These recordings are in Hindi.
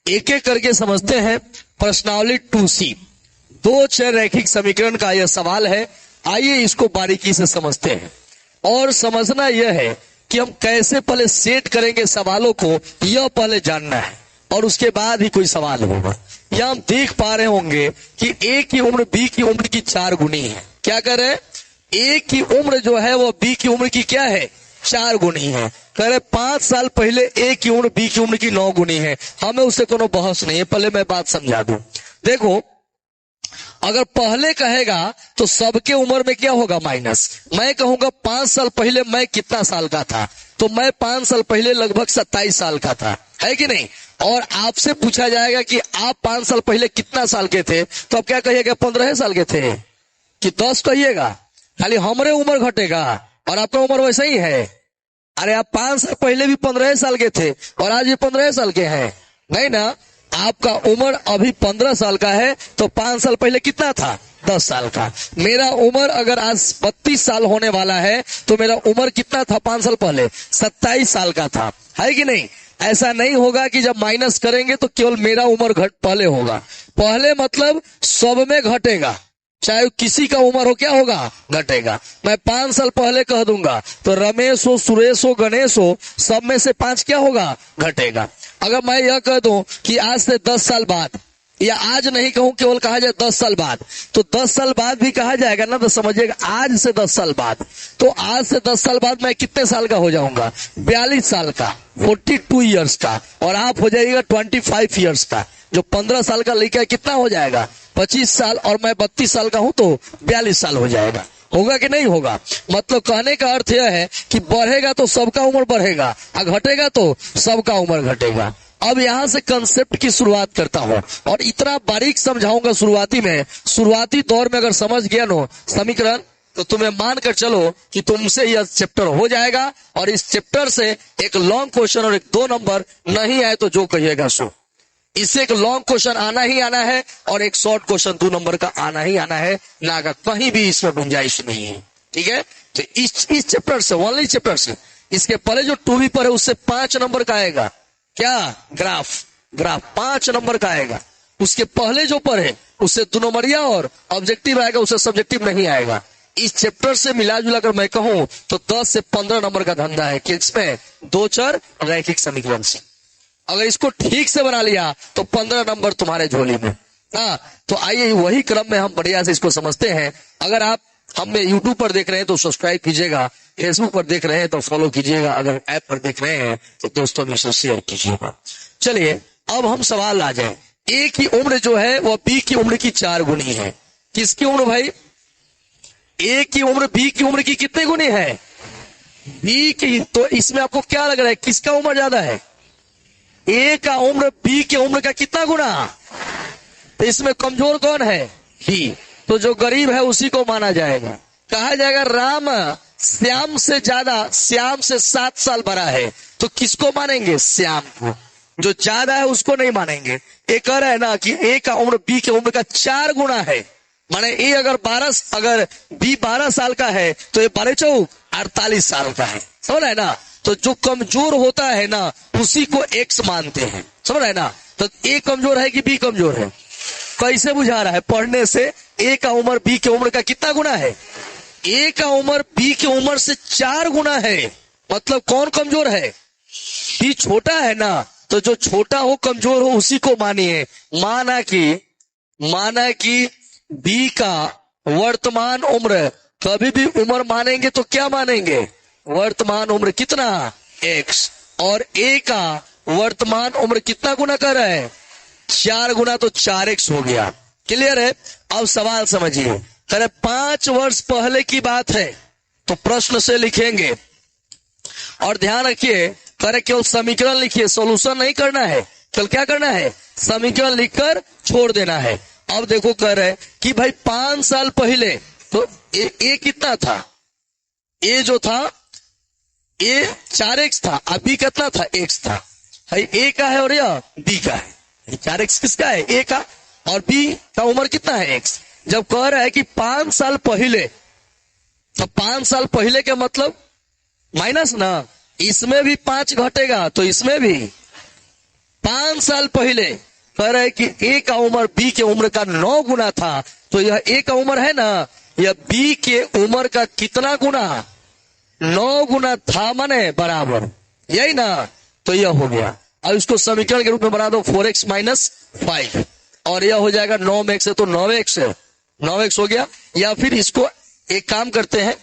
एक एक करके समझते हैं। प्रश्नावली 2C, दो चर रैखिक समीकरण का यह सवाल है। आइए इसको बारीकी से समझते हैं। और समझना यह है कि हम कैसे पहले सेट करेंगे सवालों को, यह पहले जानना है और उसके बाद ही कोई सवाल होगा। यह हम देख पा रहे होंगे कि ए की उम्र बी की उम्र की 4 गुनी है। क्या कर रहे हैं? ए की उम्र जो है वो बी की उम्र की क्या है? 4 गुनी है। कह रहे 5 साल पहले ए की उम्र बी की उम्र की 9 गुनी है। हमें उससे कोनो बहस नहीं है। पहले मैं बात समझा दूं। देखो, अगर पहले कहेगा तो सबके उम्र में क्या होगा? माइनस। मैं कहूंगा 5 साल पहले मैं कितना साल का था, तो मैं 5 साल पहले लगभग 27 साल का था, है कि नहीं? और आपसे पूछा जाएगा कि आप 5 साल पहले कितना साल के थे, तो आप क्या कहिएगा? 15 साल के थे कि 10 कहिएगा? खाली हमारे उम्र घटेगा और आपका उम्र वैसा ही है। अरे आप 5 साल पहले भी 15 साल के थे और आज भी 15 साल के हैं, नहीं ना? आपका उम्र अभी 15 साल का है तो 5 साल पहले कितना था? 10 साल का। मेरा उम्र अगर आज 32 साल होने वाला है तो मेरा उम्र कितना था 5 साल पहले? 27 साल का था, है कि नहीं? ऐसा नहीं होगा कि जब माइनस करेंगे तो केवल मेरा उम्र पहले होगा। पहले मतलब सब में घटेगा, चाहे किसी का उम्र हो, क्या होगा? घटेगा। मैं 5 साल पहले कह दूंगा तो रमेश हो, सुरेश हो, गणेश हो, सब में से 5 क्या होगा? घटेगा। अगर मैं यह कह दूं कि आज से 10 साल बाद, या आज नहीं कहूं, केवल कहा जाए 10 साल बाद, तो 10 साल बाद भी कहा जाएगा ना, तो समझिएगा आज से 10 साल बाद। तो आज से 10 साल बाद मैं कितने साल का हो जाऊंगा? 42 साल का, 42 ईयर्स का। और आप हो जाइएगा 25 ईयर्स का। जो 15 साल का लड़का है कितना हो जाएगा? 25 साल। और मैं 32 साल का हूं तो 42 साल हो जाएगा। होगा कि नहीं होगा? मतलब कहने का अर्थ यह है कि बढ़ेगा तो सबका उम्र बढ़ेगा और घटेगा तो सबका उम्र घटेगा। अब यहां से कंसेप्ट की शुरुआत करता हूं और इतना बारीक समझाऊंगा शुरुआती में। शुरुआती दौर में अगर समझ गया नो समीकरण, तो तुम्हें मानकर चलो कि तुमसे यह चैप्टर हो जाएगा। और इस चैप्टर से एक लॉन्ग क्वेश्चन और एक 2 नंबर नहीं आए तो जो कहिएगा सो। इससे एक लॉन्ग क्वेश्चन आना ही आना है और एक शॉर्ट क्वेश्चन 2 नंबर का आना ही आना है, ना का कहीं भी इसमें गुंजाइश नहीं है। ठीक है? तो इस चैप्टर से, ओनली चैप्टर से, इसके पहले जो 2B पर है उससे 5 नंबर का आएगा। क्या? ग्राफ 5 नंबर का आएगा। उसके पहले जो पर है उससे 2 नंबरिया और ऑब्जेक्टिव आएगा, उससे सब्जेक्टिव नहीं आएगा। इस चैप्टर से मिला जुला कर मैं कहूं तो 10 से 15 नंबर का धंधा है कि इसमें 2 चर रैखिक समीकरण से अगर इसको ठीक से बना लिया तो 15 नंबर तुम्हारे झोली में। हाँ, तो आइए वही क्रम में हम बढ़िया से इसको समझते हैं। अगर आप हमें यूट्यूब पर देख रहे हैं तो सब्सक्राइब कीजिएगा, फेसबुक पर देख रहे हैं तो फॉलो कीजिएगा, अगर ऐप पर देख रहे हैं तो दोस्तों में शेयर कीजिएगा। चलिए अब हम सवाल आ जाए। ए की उम्र जो है वह बी की उम्र की 4 गुनी है। किसकी उम्र भाई? ए की उम्र बी की उम्र की कितने गुनी है? बी की। तो इसमें आपको क्या लग रहा है, किसका उम्र ज्यादा है? ए का उम्र बी की उम्र का कितना गुना? तो इसमें कमजोर कौन है? बी। तो जो गरीब है उसी को माना जाएगा। कहा जाएगा राम श्याम से ज्यादा, श्याम से 7 साल बड़ा है, तो किसको मानेंगे? श्याम को। जो ज्यादा है उसको नहीं मानेंगे। ये कह रहा है ना कि ए का उम्र बी की उम्र का 4 गुना है। माने ए अगर बी 12 साल का है तो ये 12 चौक 48 साल का है। समझ रहे है ना? तो जो कमजोर होता है ना उसी को एक्स मानते हैं। समझ रहे है ना? तो ए कमजोर है कि बी कमजोर है? कैसे बुझा रहा है? पढ़ने से। ए का उम्र बी की उम्र का कितना गुना है? ए का उम्र बी की उम्र से 4 गुना है। मतलब कौन कमजोर है? बी छोटा है ना, तो जो छोटा हो कमजोर हो उसी को मानिए। माना कि बी का वर्तमान उम्र, कभी भी उम्र मानेंगे तो क्या मानेंगे? वर्तमान उम्र कितना? एक्स। और ए का वर्तमान उम्र कितना गुना कर रहा है? 4 गुना, तो 4x हो गया। क्लियर है? अब सवाल समझिए। करे 5 वर्ष पहले की बात है तो प्रश्न से लिखेंगे और ध्यान रखिए, करे केवल समीकरण लिखिए, सॉल्यूशन नहीं करना है। केवल क्या करना है? समीकरण लिखकर छोड़ देना है। अब देखो कह रहे कि भाई 5 साल पहले तो ए कितना था? ए जो था ए 4x था, अभी कितना था? x था। ए का है और यह बी का है। 4x किसका है? ए का। और बी का उम्र कितना है? x। जब कह रहा है कि 5 साल पहले, तो 5 साल पहले का मतलब माइनस ना, इसमें भी 5 घटेगा तो इसमें भी 5 साल पहले कह रहे कि ए का उम्र बी के उम्र का 9 गुना था, तो यह ए का उम्र है ना, यह बी के उम्र का कितना गुना, 9 गुना था, माने बराबर, यही ना। तो यह हो गया। अब इसको समीकरण के रूप में बना दो 4x माइनस 5, और यह हो जाएगा 9 में x है तो 9x है, 9x हो गया। या फिर इसको एक काम करते हैं,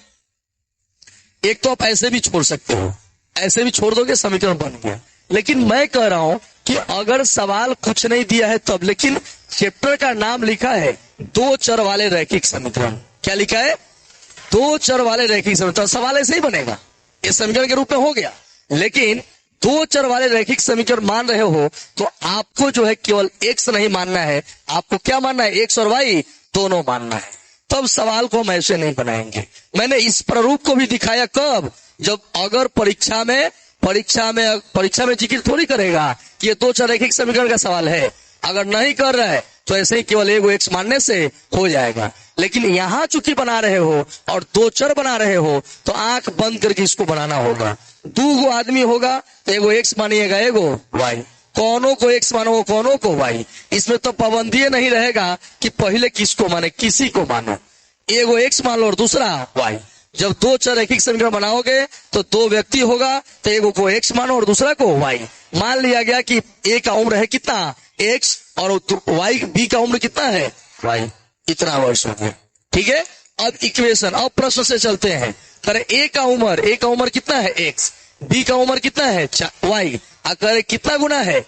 एक तो आप ऐसे भी छोड़ सकते हो, ऐसे भी छोड़ दोगे, समीकरण बन गया। लेकिन मैं कह रहा हूं कि अगर सवाल कुछ नहीं दिया है तब, लेकिन चैप्टर का नाम लिखा है 2 चर वाले रैखिक समीकरण, क्या लिखा है, 2 चर वाले रैखिक समीकरण, सवाल ऐसे ही बनेगा, इस समीकरण के रूप में हो गया। लेकिन 2 चर वाले रैखिक समीकरण मान रहे हो तो आपको जो है केवल x नहीं मानना है, आपको क्या मानना है, x और y दोनों मानना है। तब सवाल को हम ऐसे नहीं बनाएंगे। मैंने इस प्रारूप को भी दिखाया कब, जब अगर परीक्षा में जिक्र थोड़ी करेगा कि ये 2 चर रैखिक समीकरण का सवाल है, अगर नहीं कर रहा है तो ऐसे ही केवल एगो x मानने से हो जाएगा। लेकिन यहां चूंकि बना रहे हो और 2 चर बना रहे हो तो आंख बंद करके इसको बनाना होगा। 2 आदमी होगा तो एगो x मानिएगा, एगो y, कौनों को x मानो, कौनों को y। इसमें तो पाबंदी नहीं रहेगा कि पहले किसको माने, किसी को मानो, एगो x मान लो और दूसरा y। जब 2 चर रैखिक समीकरण बनाओगे तो 2 व्यक्ति होगा तो एगो को x मानो और दूसरा को y। मान लिया गया कि a का उम्र है कितना, x, और y b का उम्र कितना है, y, इतना वर्ष हो गया। ठीक है, अब इक्वेशन, अब प्रश्न से चलते हैं। करे a का उम्र कितना है, x, b का उम्र कितना है, y, अगर कितना गुना है,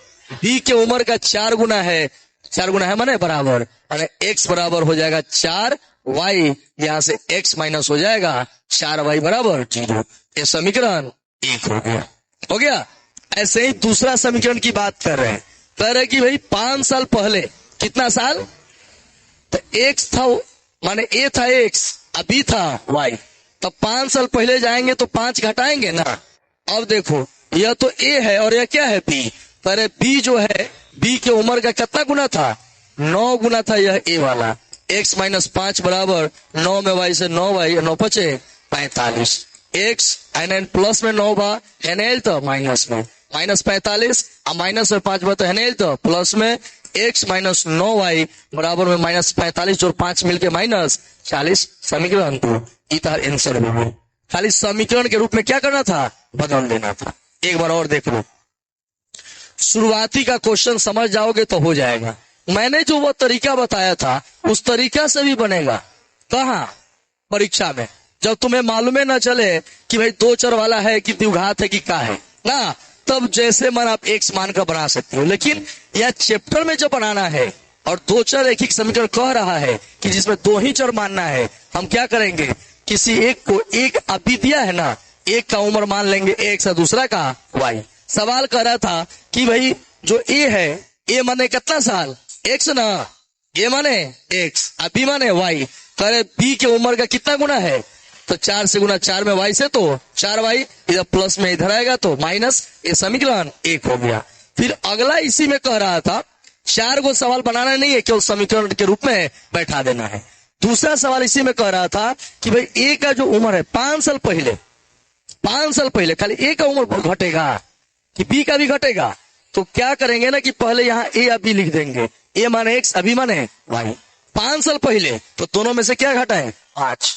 b के उम्र का 4 गुना है, 4 गुना है माने बराबर, माने x बराबर हो जाएगा 4, y यहां से x माइनस हो जाएगा 4y बराबर 0। ये समीकरण 1 हो गया, हो गया। ऐसे ही दूसरा समीकरण की बात कर रहे हैं, कह रहे कि भाई 5 साल पहले, कितना साल, तो x था, माने a था x, b था y, तो 5 साल पहले जाएंगे तो 5 घटाएंगे ना। अब देखो यह तो a है और यह क्या है b, पर b जो है, b के उम्र का कितना गुना था, 9 गुना था यह a वाला। x माइनस 5 बराबर 9 में y से 9y, 9 पचे 45, x एन प्लस में 9 बा एन तो माइनस में माइनस 45, और माइनस में 5 बा तो एन तो प्लस में, x माइनस 9y बराबर में माइनस 45 और 5 मिलके माइनस 40। समीकरण 2 इधर आंसर में, खाली समीकरण के रूप में क्या करना था, बदल देना था। एक बार और देख लो, शुरुआती का क्वेश्चन समझ जाओगे तो हो जाएगा। मैंने जो वो तरीका बताया था उस तरीका से भी बनेगा। कहाँ, परीक्षा में, जब तुम्हें मालूम न चले कि भाई 2 चर वाला है कि द्विघात है कि क्या है ना, तब जैसे मन आप x मान कर बना सकते हो। लेकिन यह चैप्टर में जब बनाना है और 2 चर रैखिक समीकरण कह रहा है कि जिसमें 2 ही चर मानना है, हम क्या करेंगे, किसी एक को, एक अभी दिया है ना, एक का उम्र मान लेंगे x और दूसरा का y। सवाल कर रहा था कि भाई जो a है, a माने कितना साल, x ना, a माने x, b माने y, करे b के उम्र का कितना गुना है, तो 4 से गुना 4 में y से तो 4y, इधर प्लस में इधर आएगा तो माइनस। ये समीकरण 1 हो गया। फिर अगला इसी में कह रहा था, 4 को सवाल बनाना नहीं है, केवल समीकरण के रूप में बैठा देना है। दूसरा सवाल इसी में कह रहा था कि भाई a का जो उम्र है 5 साल पहले, 5 साल पहले खाली a का उम्र घटेगा कि b का भी घटेगा, तो क्या करेंगे ना कि पहले यहाँ a या b लिख देंगे, a माने x, b माने y। 5 साल पहले तो दोनों में से क्या घटा है, 5।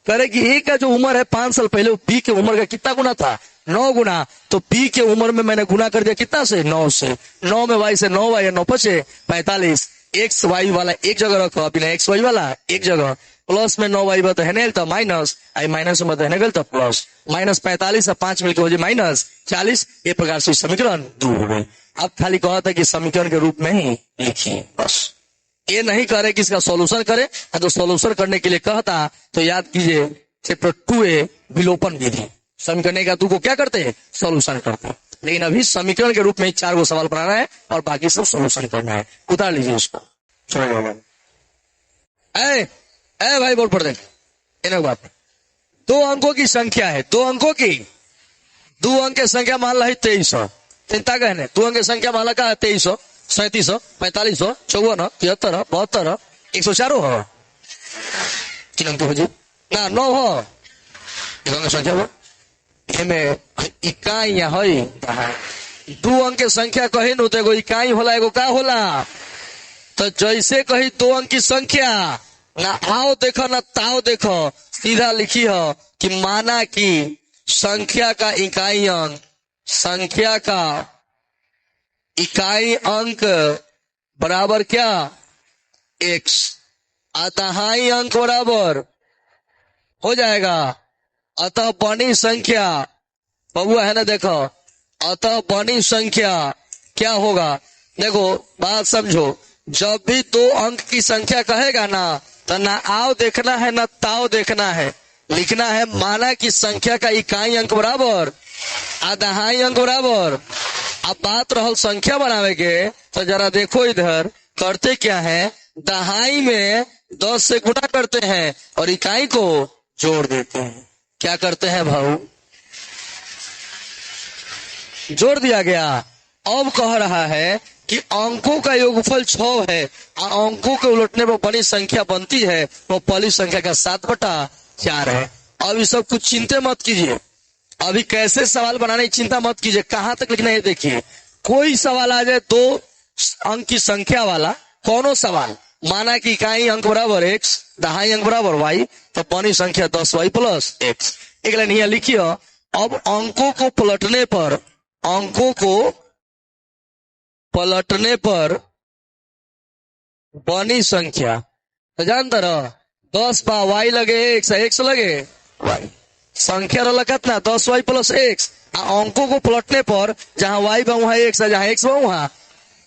करे कि a का जो उम्र है 5 साल पहले, b के उम्र का कितना गुना था, 9 गुना, तो b के उम्र में मैंने गुना कर दिया कितना से, 9 से, 9 में y से 9y, 9 पचे 45, x y वाला एक जगह रखो, बिना x y वाला एक जगह, प्लस में 9y बता है तो माइनस, आई माइनस में है तो प्लस, माइनस 45 और 5 मिलकर हो जाए माइनस 40। ये प्रकार से समीकरण 2 हो गए। अब खाली कहा था कि समीकरण के रूप में ही लिखिए, बस ये नहीं कह रहे कि इसका सॉल्यूशन करें, तो सॉल्यूशन करने के लिए कहता तो याद कीजिए चैप्टर 2A विलोपन विधि, समीकरण का 2 को क्या करते हैं, सॉल्यूशन करते हैं। लेकिन अभी समीकरण के रूप में 4 को सवाल बनाना है और बाकी सब सॉल्यूशन करना है। उतार लीजिए उसको, ए भाई बोल पढ़ देंगे बात। 2 अंकों की संख्या है, 2 अंकों की, 2 अंक की संख्या मान ला है 2300, चिंता कहने 2 अंक की संख्या मान ला का 2300, 3700, 4500, 54, 73, 72, 104 हो, 3 अंक हो जी ना, 9 हो, एक अंक संख्या हो, में इकाइयां है दो अंक के संख्या कही नु तो एगो इकाई होला एगो का होला। तो जैसे कही दो अंक की संख्या, ना आओ देखो ना ताओ देखो, सीधा लिखी हो कि माना कि संख्या का इकाई अंक, संख्या का इकाई अंक बराबर क्या, x, अतहाई अंक बराबर हो जाएगा अतः बनी संख्या, बबुआ है ना देखो, अतः बनी संख्या क्या होगा। देखो बात समझो, जब भी दो अंक की संख्या कहेगा ना तो ना आओ देखना है ना ताओ देखना है, लिखना है माना कि संख्या का इकाई अंक बराबर अदहाई अंक बराबर। अब बात रहल संख्या बनावे के, तो जरा देखो इधर करते क्या है, दहाई में 10 से गुणा करते हैं और इकाई को जोड़ देते हैं। क्या करते हैं भाऊ, जोड़ दिया गया। अब कह रहा है कि अंकों का योगफल 6 है और अंकों के उलटने पर बड़ी संख्या बनती है, वो पहली संख्या का 7/4 है। अब ये सब कुछ चिंता मत कीजिए, अभी कैसे सवाल बनाने की चिंता मत कीजिए, कहां तक लिखना है देखिए। कोई सवाल आ जाए 2 अंक की संख्या वाला, कौनो सवाल, माना कि इकाई अंक बराबर x, दहाई अंक बराबर y, तो बनी संख्या 10y प्लस x। एक लाइन यहाँ लिखिए। अब अंकों को पलटने पर, अंकों को पलटने पर बनी संख्या, तो जानता रहो 10 पा y लगे x लगे y, संख्या रहा कितना 10y प्लस x। अंकों को पलटने पर जहां y बा वहां x है, जहां x बा वहां।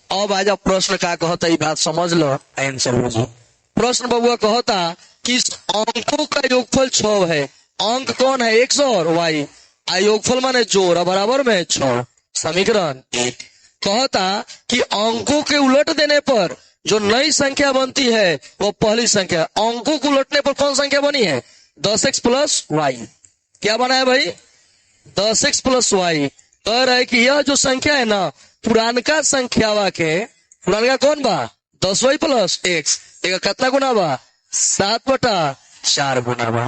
अब आज प्रश्न का कहता, ये बात समझ लो, आंसर हो। प्रश्न बबुआ कहता कि अंकों का योगफल 6 है, अंक कौन है x और y, योगफल माने जोड़, बराबर में 6, समीकरण 1। कहता कि अंकों के उलट देने पर जो नई संख्या बनती है वो पहली संख्या, अंकों को उलटने पर कौन संख्या बनी है 10x प्लस वाई। क्या बना है भाई 10x प्लस वाई। कह रहा है कि यह जो संख्या है ना पुरानका संख्यावा के, पुरानका कौन बा 10y प्लस x, एक कितना गुना बा 7/4 गुना बा।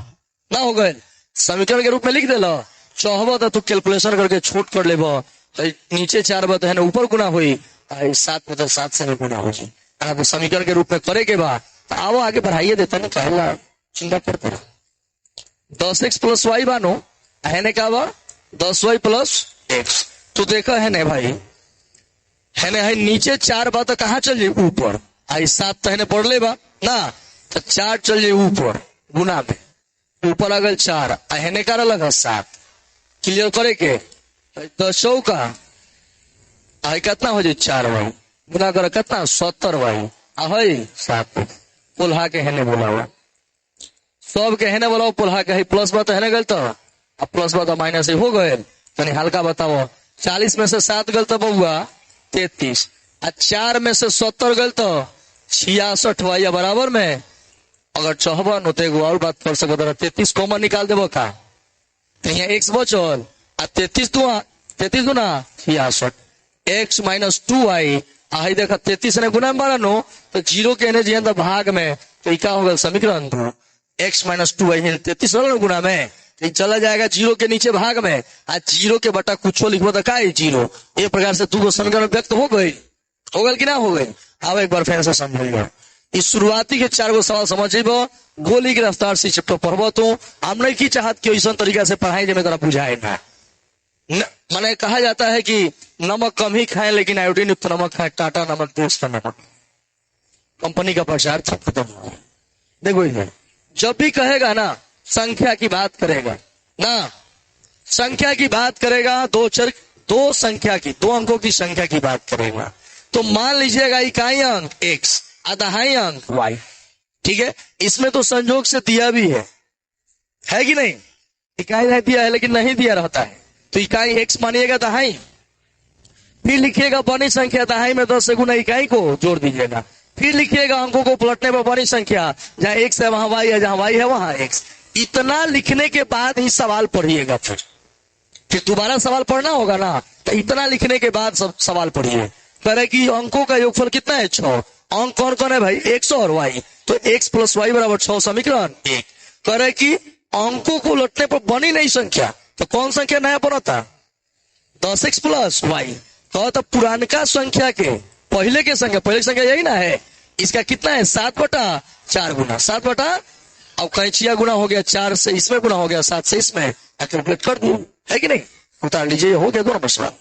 ना हो गए समीकरण के रूप में लिख दे लो, चाहबो तो तू कैलकुलेशन करके छोट कर लेबो, नीचे 4 बात है ना ऊपर गुना हुई 7/7 से गुना हो जाए, तो समीकरण के रूप में करे के बाद तो आओ आगे बढ़ाइए देता ना, कहला चिंता करते रहो। 10x प्लस वाई बानो है ने का बा 10y प्लस x। तो देखा है ने भाई, है ने है नीचे 4 बात कहाँ चल जाए ऊपर, 7 तो है ने पढ़ ले बा ना, तो 4 चल जाए ऊपर गुना में, ऊपर अगल 4 है ने का लगा 7। क्लियर करे के 10 का आई कितना हो जाए 4y गुना कर कितना 70y आई 7 पुलहा के है बोला हुआ, सब के है बोला पुलहा के प्लस बात है गल, तो अब प्लस बात माइनस हो गए, तनी हल्का बताओ 40 में से 7 गल तो बउआ 33, 4 में से 70 गल तो 66 वाई बराबर में। अगर चाहबा नो तो और बात कर सकते 33 कॉमन निकाल देबो का, तो यहाँ x बचल 33 गुना 66 x माइनस 2y आई देखा 33 ने गुना में बारा नो, तो 0 के ने जी भाग में, तो क्या होगा समीकरण 2 x माइनस 2y 33 गुना में, तो चला जाएगा 0 के नीचे भाग में, आज 0 के बटा कुछ लिखो तो का 0। एक प्रकार से 2 समीकरण व्यक्त हो गई कि ना हो गई। अब एक बार फिर से समझिएगा, इस शुरुआती के 4 सवाल समझिबो, गोली की रफ्तार से चैप्टर पढ़बो, तो हम नहीं की चाहत कि ऐसा तरीका से पढ़ाई जमे तरह बुझाए ना। माने कहा जाता है कि नमक कम ही खाएं लेकिन आयोडीन युक्त नमक खाएं, टाटा नमक देश का नमक, कंपनी का प्रचार खत्म हो। देखो इधर जब भी कहेगा ना संख्या की बात करेगा ना, संख्या की बात करेगा, दो संख्या की 2 अंकों की संख्या की बात करेगा, तो मान लीजिएगा इकाई अंक x अदहाई अंक y, ठीक है। इसमें तो संयोग से दिया भी है कि नहीं, इकाई नहीं दिया है लेकिन नहीं दिया रहता है, तो इकाई x मानिएगा दहाई, फिर लिखिएगा बनी संख्या दहाई में 10 से गुना इकाई को जोड़ दीजिएगा, फिर लिखिएगा अंकों को पलटने पर बनी संख्या, जहां x है वहां y है, जहां y है वहां x। इतना लिखने के बाद ही सवाल पढ़िएगा, फिर दोबारा सवाल पढ़ना होगा ना, तो इतना लिखने के बाद सब सवाल पढ़िए। कह रहे कि अंकों का योगफल कितना है 6, अंक कौन कौन है भाई x और y, तो x प्लस वाई बराबर 6 समीकरण 1। कह रहे कि अंकों को उलटने पर बनी नहीं संख्या, तो कौन संख्या नया बना था 10x प्लस वाई। तो पुरानका संख्या के पहले की संख्या यही ना है, इसका कितना है 7/4 गुना 7/, अब कैंचिया गुना हो गया 4 से इसमें गुना हो गया 7 से इसमें, कैलकुलेट कर दो, है कि नहीं, उतार लीजिए, हो गया दोनों मसला।